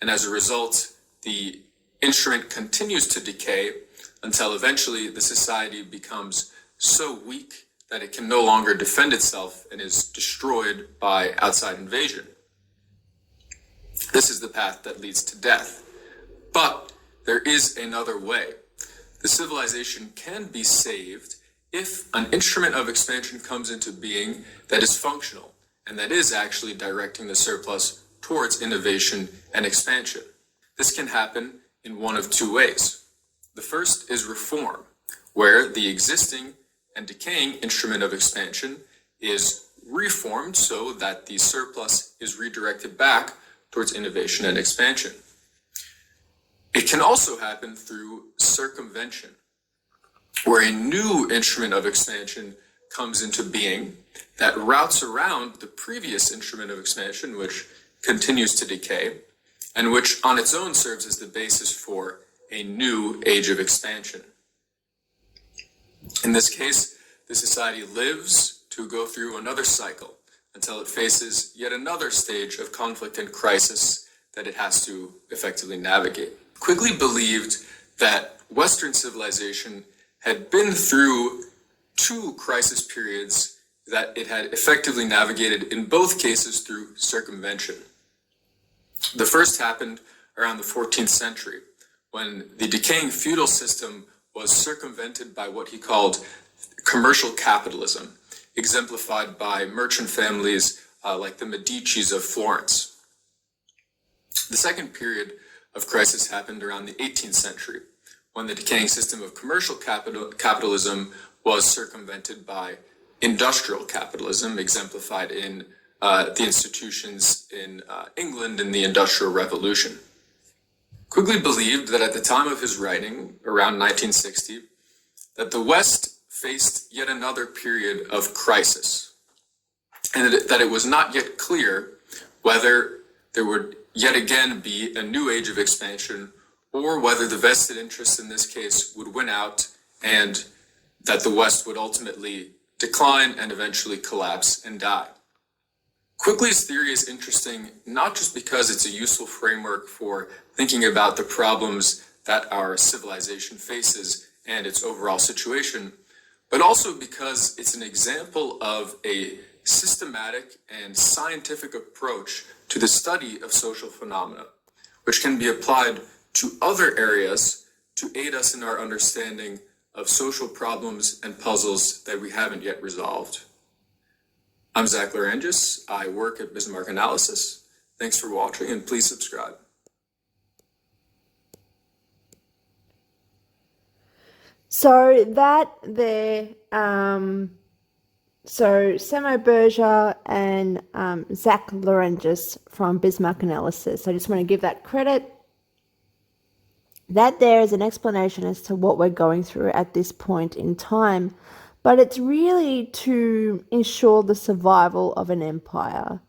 and as a result, the instrument continues to decay until eventually the society becomes so weak that it can no longer defend itself and is destroyed by outside invasion. This is the path that leads to death. But there is another way. The civilization can be saved if an instrument of expansion comes into being that is functional and that is actually directing the surplus towards innovation and expansion. This can happen in one of two ways. The first is reform, where the existing and decaying instrument of expansion is reformed so that the surplus is redirected back towards innovation and expansion. It can also happen through circumvention, where a new instrument of expansion comes into being that routes around the previous instrument of expansion, which continues to decay, and which on its own serves as the basis for a new age of expansion. In this case, the society lives to go through another cycle until it faces yet another stage of conflict and crisis that it has to effectively navigate. Quigley believed that Western civilization had been through two crisis periods that it had effectively navigated, in both cases through circumvention. The first happened around the 14th century, when the decaying feudal system was circumvented by what he called commercial capitalism, exemplified by merchant families like the Medicis of Florence. The second period of crisis happened around the 18th century, when the decaying system of commercial capitalism was circumvented by industrial capitalism, exemplified in the institutions in England in the Industrial Revolution. Quigley believed that at the time of his writing, around 1960, that the West faced yet another period of crisis, and that it was not yet clear whether there would yet again be a new age of expansion, or whether the vested interests in this case would win out and that the West would ultimately decline and eventually collapse and die. Quigley's theory is interesting not just because it's a useful framework for thinking about the problems that our civilization faces and its overall situation, but also because it's an example of a systematic and scientific approach to the study of social phenomena, which can be applied to other areas to aid us in our understanding of social problems and puzzles that we haven't yet resolved. I'm Zach Larangis. I work at Bismarck Analysis. Thanks for watching, and please subscribe. So that there, so Samo Berger and Zach Larangis from Bismarck Analysis. I just want to give that credit. That there is an explanation as to what we're going through at this point in time, but it's really to ensure the survival of an empire.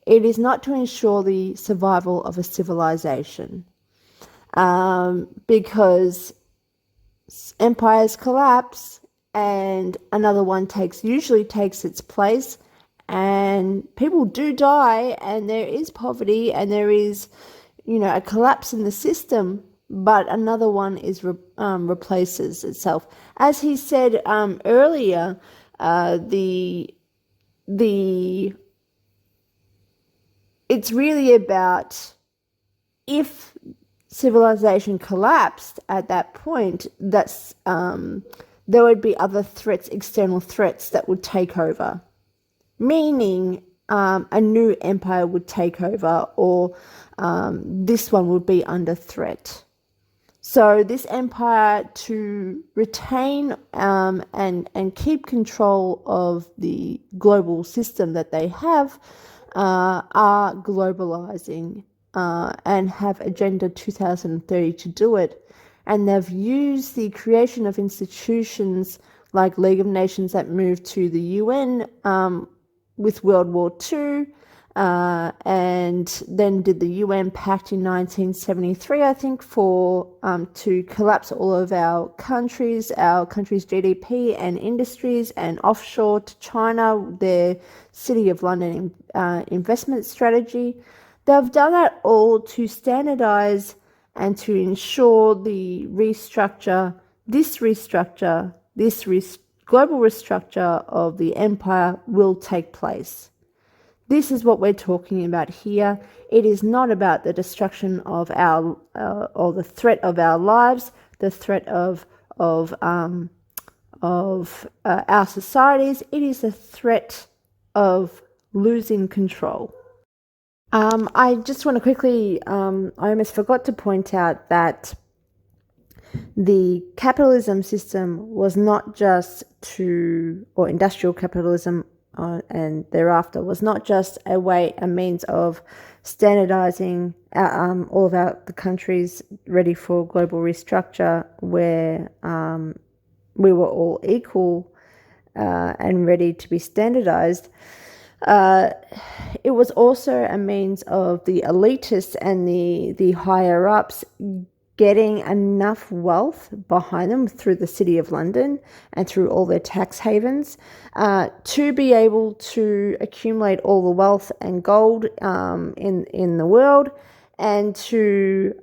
It is not to ensure the survival of a civilization, because empires collapse and another one usually takes its place, and people do die, and there is poverty, and there is, a collapse in the system, but another one is replaces itself. As he said earlier, it's really about, if civilization collapsed at that point, that's there would be other threats, external threats that would take over, meaning a new empire would take over, or this one would be under threat. So this empire, to retain and keep control of the global system that they have, are globalizing and have Agenda 2030 to do it. And they've used the creation of institutions like League of Nations that moved to the UN with World War II, and then did the UN Pact in 1973, I think, for to collapse all of our countries' GDP and industries, and offshore to China, their City of London investment strategy. They've done that all to standardize and to ensure the global restructure of the empire will take place. This is what we're talking about here. It is not about the destruction of our or the threat of our lives, the threat of our societies. It is a threat of losing control. I just want to quickly, I almost forgot to point out that the capitalism system was not just or industrial capitalism and thereafter was not just a means of standardizing all of the countries ready for global restructure where we were all equal and ready to be standardized. It was also a means of the elitists and the higher ups getting enough wealth behind them through the City of London and through all their tax havens to be able to accumulate all the wealth and gold in the world and to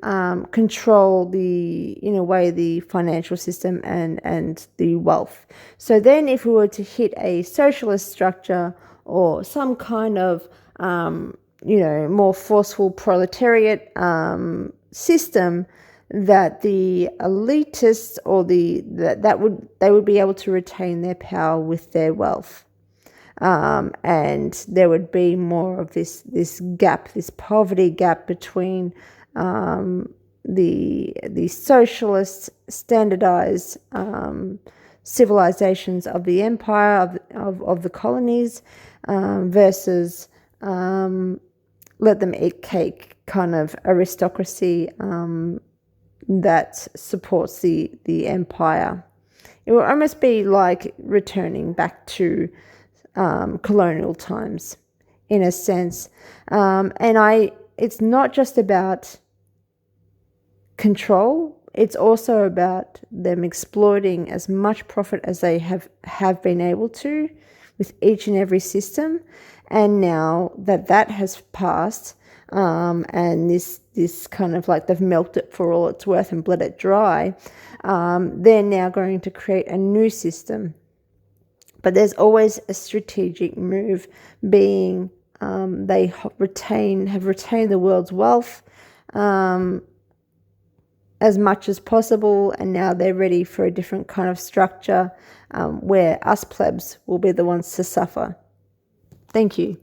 control in a way, the financial system and the wealth. So then if we were to hit a socialist structure or some kind of, more forceful proletariat system, that the elitists or they would be able to retain their power with their wealth, and there would be more of this gap, this poverty gap between the socialist standardized civilizations of the empire of the colonies versus let them eat cake kind of aristocracy that supports the empire. It will almost be like returning back to colonial times in a sense. It's not just about control, it's also about them exploiting as much profit as they have been able to with each and every system. And now that has passed, and this kind of like they've milked it for all it's worth and bled it dry, they're now going to create a new system. But there's always a strategic move being they have retained the world's wealth as much as possible, and now they're ready for a different kind of structure where us plebs will be the ones to suffer. Thank you.